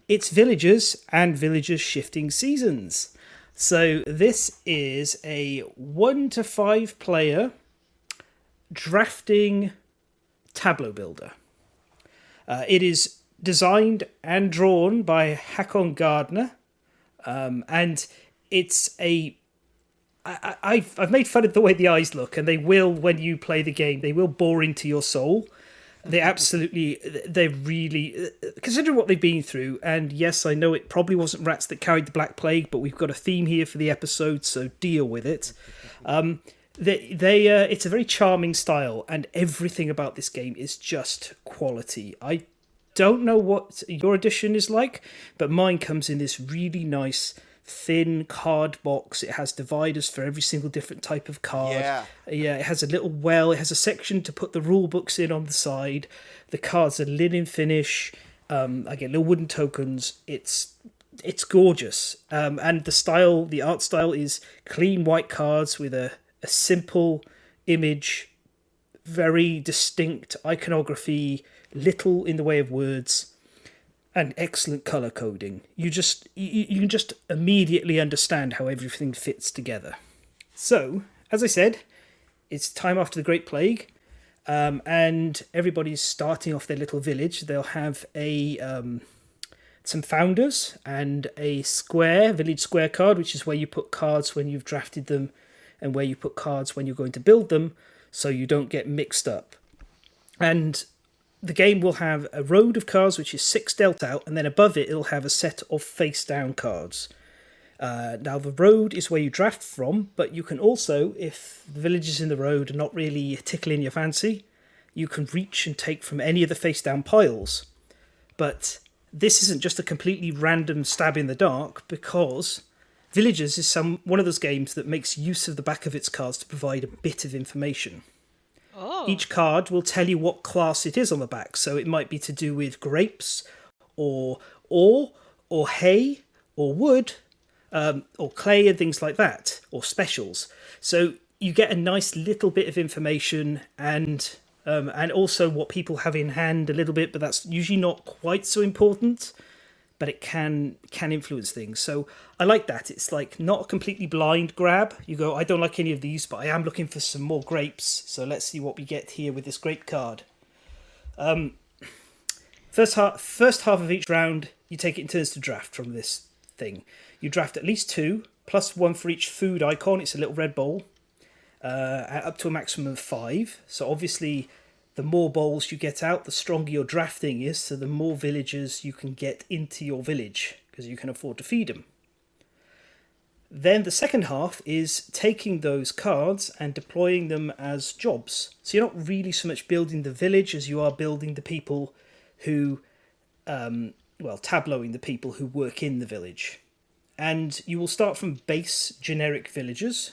It's villagers and villagers shifting seasons. So this is a 1 to 5 player drafting tableau builder. It is designed and drawn by Hakon Gardner, and it's I've made fun of the way the eyes look, and they will, when you play the game, they will bore into your soul. They're really, considering what they've been through, and yes, I know it probably wasn't rats that carried the Black Plague, but we've got a theme here for the episode, so deal with it. It's a very charming style, and everything about this game is just quality. I don't know what your edition is like, but mine comes in this really nice thin card box. It has dividers for every single different type of card. Yeah, it has a little it has a section to put the rule books in on the side. The cards are linen finish. I get little wooden tokens. It's gorgeous. And the art style is clean white cards with a simple image, very distinct iconography, little in the way of words, and excellent color coding. You can just immediately understand how everything fits together. So, as I said, it's time after the Great Plague, and everybody's starting off their little village. They'll have some founders and a village square card, which is where you put cards when you've drafted them, and where you put cards when you're going to build them, so you don't get mixed up. And the game will have a road of cards, which is 6 dealt out, and then above it, it'll have a set of face-down cards. Now, the road is where you draft from, but you can also, if the villages in the road are not really tickling your fancy, you can reach and take from any of the face-down piles. But this isn't just a completely random stab in the dark, because Villagers is one of those games that makes use of the back of its cards to provide a bit of information. Oh. Each card will tell you what class it is on the back, so it might be to do with grapes, or ore, or hay, or wood, or clay and things like that, or specials. So you get a nice little bit of information and also what people have in hand a little bit, but that's usually not quite so important. But it can influence things. So I like that. It's like not a completely blind grab. You go, I don't like any of these, but I am looking for some more grapes. So let's see what we get here with this grape card. First half of each round, you take it in turns to draft from this thing. You draft at least 2, plus 1 for each food icon. It's a little red bowl, up to a maximum of 5. So obviously, the more bowls you get out, the stronger your drafting is, so the more villagers you can get into your village, because you can afford to feed them. Then the second half is taking those cards and deploying them as jobs. So you're not really so much building the village as you are building the people who, tableauing the people who work in the village. And you will start from base generic villagers,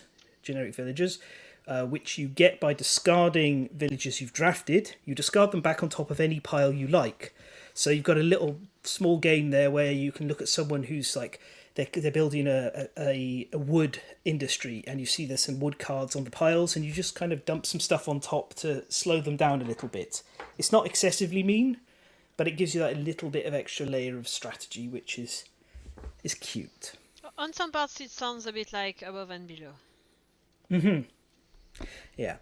which you get by discarding villagers you've drafted. You discard them back on top of any pile you like. So you've got a little small game there where you can look at someone who's like, they're building a wood industry, and you see there's some wood cards on the piles, and you just kind of dump some stuff on top to slow them down a little bit. It's not excessively mean, but it gives you that little bit of extra layer of strategy, which is cute. On some parts, it sounds a bit like Above and Below. Mm-hmm. Yeah.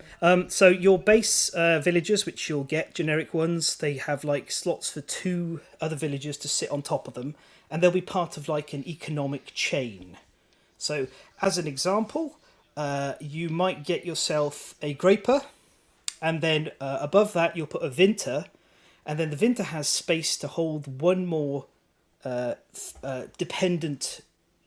So your base villagers, which you'll get, generic ones, they have like slots for 2 other villagers to sit on top of them, and they'll be part of like an economic chain. So as an example, you might get yourself a graper, and then above that you'll put a vinter, and then the vinter has space to hold 1 more dependent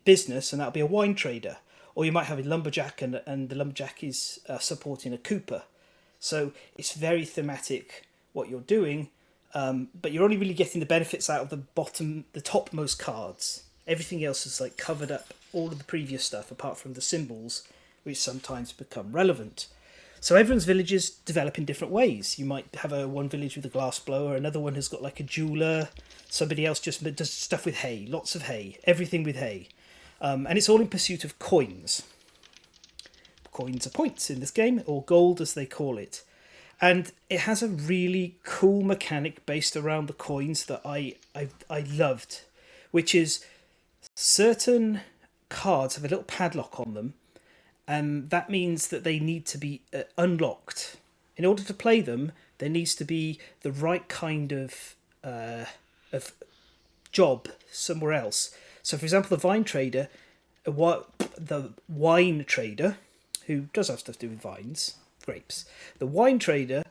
business, and that'll be a wine trader. Or you might have a lumberjack and the lumberjack is supporting a cooper. So it's very thematic what you're doing, but you're only really getting the benefits out of the topmost cards. Everything else is like covered up, all of the previous stuff apart from the symbols, which sometimes become relevant. So everyone's villages develop in different ways. You might have one village with a glass blower, another one has got like a jeweler, somebody else just does stuff with hay, lots of hay, everything with hay. And it's all in pursuit of coins. Coins are points in this game, or gold as they call it. And it has a really cool mechanic based around the coins that I loved, which is certain cards have a little padlock on them, and that means that they need to be unlocked. In order to play them, there needs to be the right kind of job somewhere else. So, for example, the wine trader, who does have stuff to do with vines, grapes, the wine trader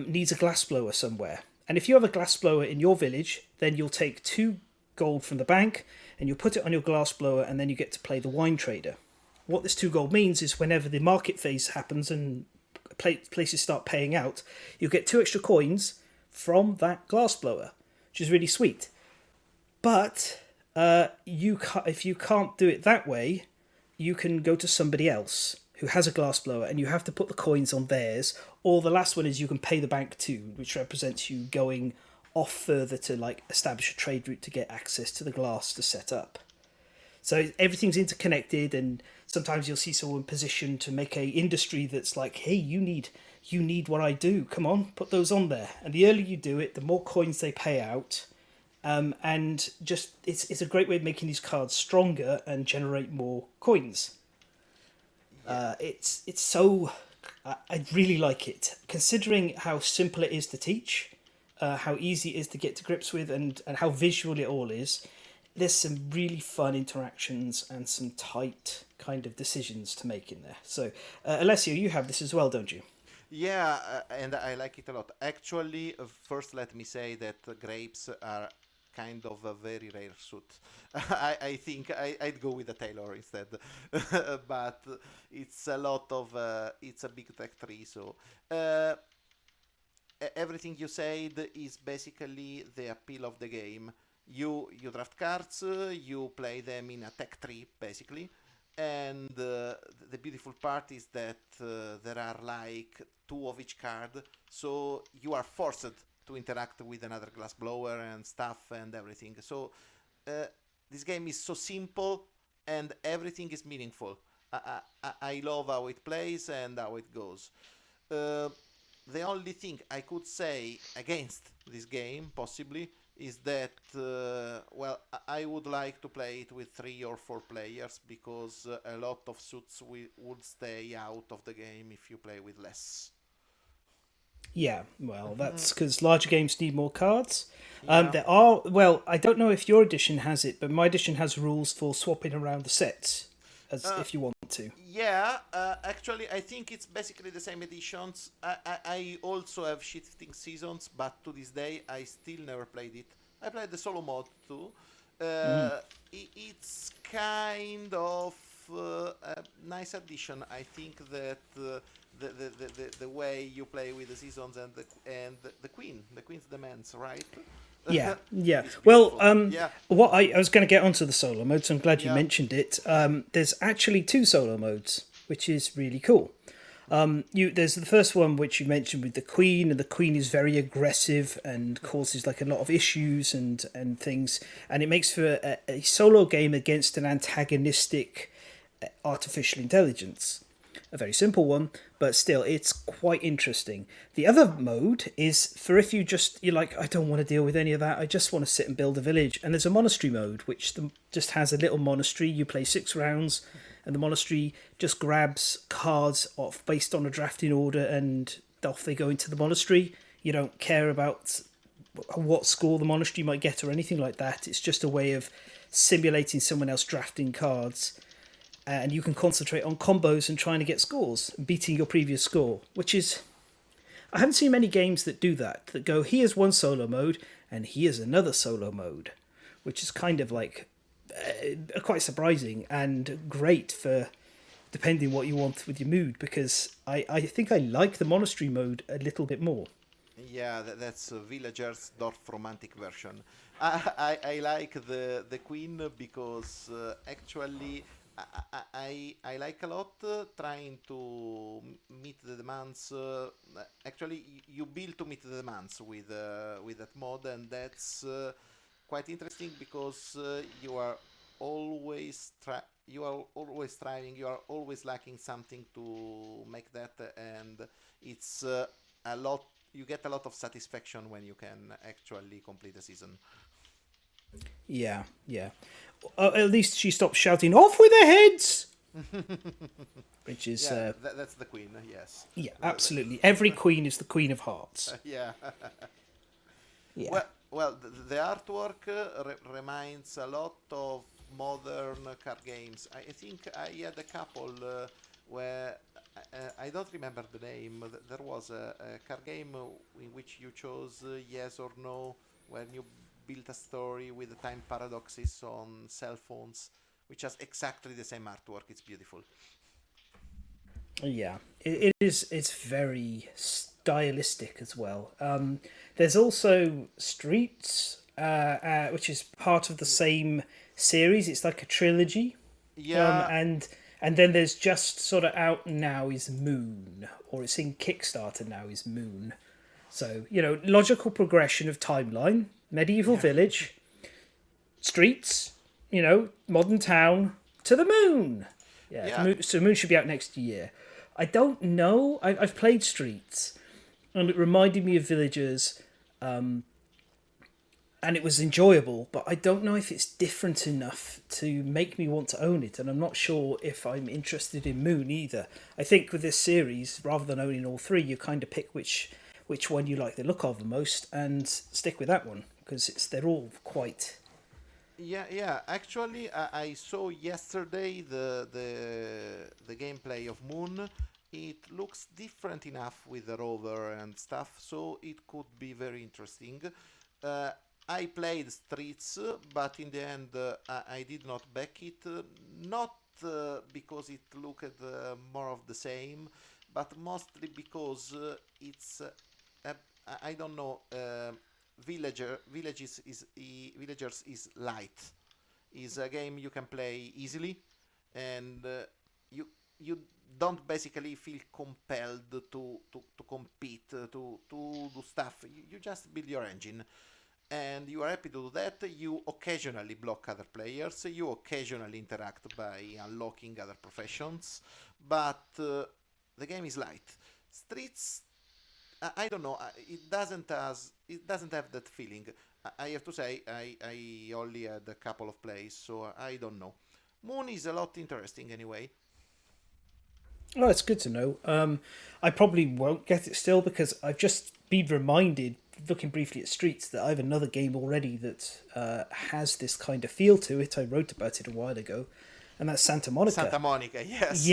needs a glass blower somewhere. And if you have a glass blower in your village, then you'll take 2 gold from the bank and you'll put it on your glass blower, and then you get to play the wine trader. What this 2 gold means is whenever the market phase happens and places start paying out, you'll get 2 extra coins from that glass blower, which is really sweet. But if you can't do it that way, you can go to somebody else who has a glass blower and you have to put the coins on theirs. Or the last one is you can pay the bank too, which represents you going off further to like establish a trade route to get access to the glass to set up. So everything's interconnected, and sometimes you'll see someone positioned to make a industry that's like, hey, you need what I do. Come on, put those on there. And the earlier you do it, the more coins they pay out. And just it's a great way of making these cards stronger and generate more coins. It's so I really like it, considering how simple it is to teach, how easy it is to get to grips with, and how visual it all is. There's some really fun interactions and some tight kind of decisions to make in there. So, Alessio, you have this as well, don't you? Yeah, and I like it a lot. Actually, first let me say that grapes are kind of a very rare suit. I think I'd go with a tailor instead, but it's a lot of it's a big tech tree. So everything you said is basically the appeal of the game. You draft cards, you play them in a tech tree basically, and the beautiful part is that there are like 2 of each card, so you are forced to interact with another glass blower and stuff and everything. So this game is so simple and everything is meaningful. I love how it plays and how it goes. The only thing I could say against this game, possibly, is that, I would like to play it with 3 or 4 players, because a lot of suits would stay out of the game if you play with less. Yeah, well, that's because larger games need more cards. Yeah. I don't know if your edition has it, but my edition has rules for swapping around the sets, if you want to. Yeah, actually, I think it's basically the same editions. I also have shifting seasons, but to this day, I still never played it. I played the solo mode too. It's kind of a nice addition. I think that the way you play with the seasons and the queen's demands, right? Yeah. It's Well, beautiful. Yeah. what I was going to get onto the solo mode, so I'm glad you Yeah. mentioned it. There's actually 2 solo modes, which is really cool. There's the first one which you mentioned with the queen, and the queen is very aggressive and causes like a lot of issues and things, and it makes for a solo game against an antagonistic artificial intelligence. A very simple one, but still, it's quite interesting. The other mode is for if you're like, I don't want to deal with any of that, I just want to sit and build a village. And there's a monastery mode, which just has a little monastery. You play 6 rounds, and the monastery just grabs cards off based on a drafting order, and off they go into the monastery. You don't care about what score the monastery might get or anything like that. It's just a way of simulating someone else drafting cards. And you can concentrate on combos and trying to get scores, beating your previous score, which is... I haven't seen many games that do that go, here's one solo mode, and here's another solo mode, which is kind of like quite surprising and great for depending what you want with your mood, because I think I like the monastery mode a little bit more. Yeah, that's Villagers Dorf romantic version. I like the Queen because actually I like a lot trying to meet the demands. Actually, you build to meet the demands with that mod, and that's quite interesting because you are always striving, you are always lacking something to make that, and it's a lot. You get a lot of satisfaction when you can actually complete a season. Yeah, yeah. At least she stopped shouting, "Off with their heads!" Which is, Yeah, that's the Queen. Yes. yeah, absolutely. Every queen is the Queen of Hearts. Yeah. Yeah. The artwork reminds a lot of modern card games. I think I had a couple where I don't remember the name. There was a card game in which you chose yes or no when you built a story with the time paradoxes on cell phones, which has exactly the same artwork. It's beautiful. Yeah, it is. It's very stylistic as well. There's also Streets, which is part of the same series. It's like a trilogy. Yeah, And then there's just sort of out now is Moon, or it's in Kickstarter now is Moon. So logical progression of timeline: medieval village, streets, modern town to the moon. Yeah, yeah. so Moon should be out next year. I don't know. I've played Streets, and it reminded me of Villagers, and it was enjoyable. But I don't know if it's different enough to make me want to own it, and I'm not sure if I'm interested in Moon either. I think with this series, rather than owning all three, you kind of pick which one you like the look of the most and stick with that one, because they're all quite. Yeah. Actually, I saw yesterday the gameplay of Moon. It looks different enough with the rover and stuff, so it could be very interesting. Uh, I played Streets, but in the end, I did not back it. Not because it looked more of the same, but mostly because it's. I don't know. Villagers is light. Is a game you can play easily, and you don't basically feel compelled to compete to do stuff. You just build your engine, and you are happy to do that. You occasionally block other players. You occasionally interact by unlocking other professions, but the game is light. Streets, I don't know. It doesn't have that feeling. I have to say I only had a couple of plays, so I don't know. Moon is a lot interesting anyway. Oh, it's good to know. I probably won't get it still because I've just been reminded, looking briefly at Streets, that I have another game already that has this kind of feel to it. I wrote about it a while ago, and that's Santa Monica. Santa Monica, yes.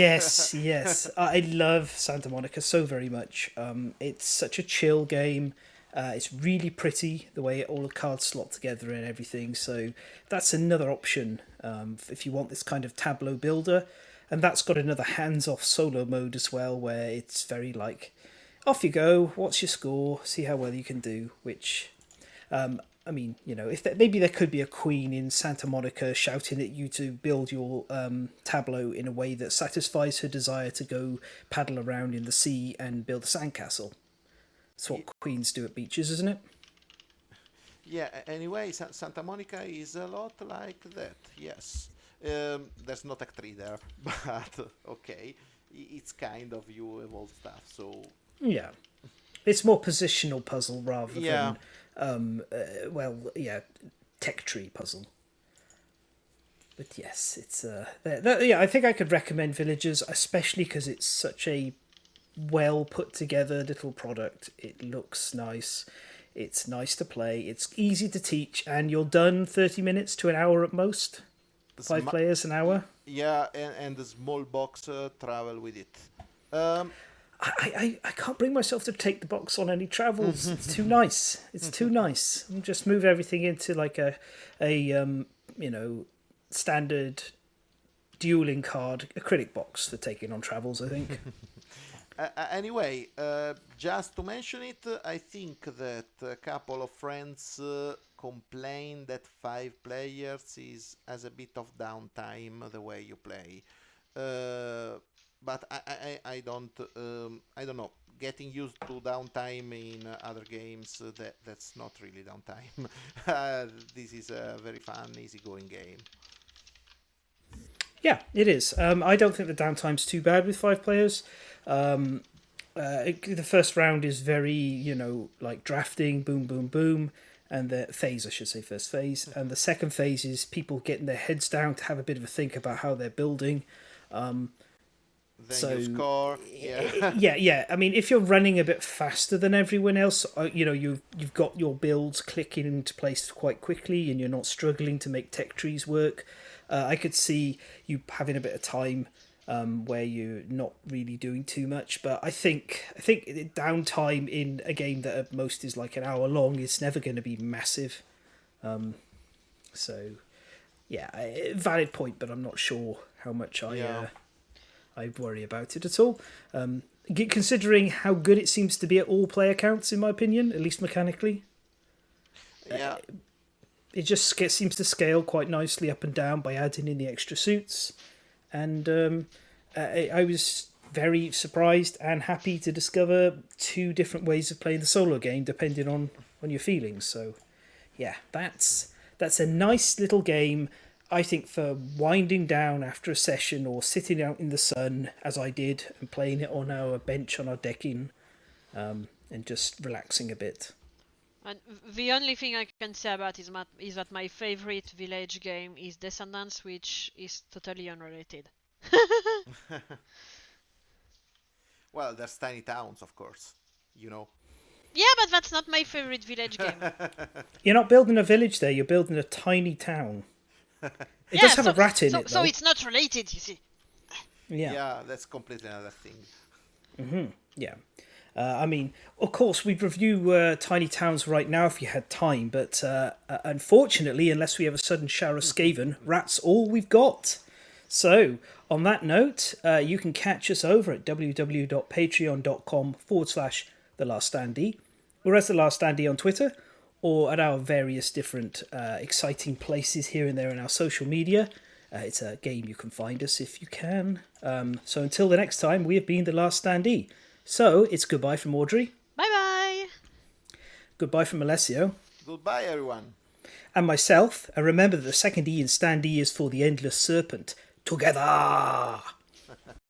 Yes. I love Santa Monica so very much. It's such a chill game. It's really pretty, the way all the cards slot together and everything. So that's another option if you want this kind of tableau builder. And that's got another hands-off solo mode as well, where it's very like, off you go, what's your score, see how well you can do, which... I mean, if maybe there could be a queen in Santa Monica shouting at you to build your tableau in a way that satisfies her desire to go paddle around in the sea and build a sandcastle. That's what queens do at beaches, isn't it? Yeah, anyway, Santa Monica is a lot like that, yes. There's not Act 3 there, but okay. It's kind of you evolve stuff, so... Yeah. It's more positional puzzle rather Yeah. than, tech tree puzzle. But yes, it's I think I could recommend Villagers, especially because it's such a well put together little product. It looks nice. It's nice to play. It's easy to teach, and you're done 30 minutes to an hour at most. 5 players an hour. Yeah, and the small box travel with it. I can't bring myself to take the box on any travels. It's too nice. It's too nice. I'll just move everything into like a standard dueling card, a critic box for taking on travels, I think. Anyway, just to mention it, I think that a couple of friends complain that 5 players is as a bit of downtime the way you play. But I don't know. Getting used to downtime in other games, that's not really downtime. This is a very fun, easygoing game. Yeah, it is. I don't think the downtime's too bad with 5 players. The first round is very, like drafting, boom, boom, boom, and the phase, I should say, first phase. And the second phase is people getting their heads down to have a bit of a think about how they're building. Then you score. Yeah. Yeah. I mean, if you're running a bit faster than everyone else, you've got your builds clicking into place quite quickly, and you're not struggling to make tech trees work. I could see you having a bit of time where you're not really doing too much, but I think downtime in a game that at most is like an hour long is never going to be massive. So, yeah, valid point, but I'm not sure how much I worry about it at all. Considering how good it seems to be at all player counts, in my opinion, at least mechanically. Yeah. It just seems to scale quite nicely up and down by adding in the extra suits. And I was very surprised and happy to discover 2 different ways of playing the solo game, depending on your feelings. So, yeah, that's a nice little game, I think, for winding down after a session or sitting out in the sun, as I did, and playing it on our bench on our decking, and just relaxing a bit. And the only thing I can say about is that my favorite village game is Descendants, which is totally unrelated. Well, there's tiny towns, of course. Yeah, but that's not my favorite village game. You're not building a village there, you're building a tiny town. It does have a rat in it, though. So it's not related, you see. Yeah, that's completely another thing. Yeah. I mean, of course, we'd review Tiny Towns right now if you had time, but unfortunately, unless we have a sudden shower of Skaven, rat's all we've got. So, on that note, you can catch us over at www.patreon.com/TheLastStandee, or as The Last Standee on Twitter, or at our various different exciting places here and there in our social media. It's a game you can find us if you can. So until the next time, we have been The Last Standee. So it's goodbye from Audrey. Bye-bye. Goodbye from Alessio. Goodbye, everyone. And myself. And remember that the second E in Standee is for the Endless Serpent. Together!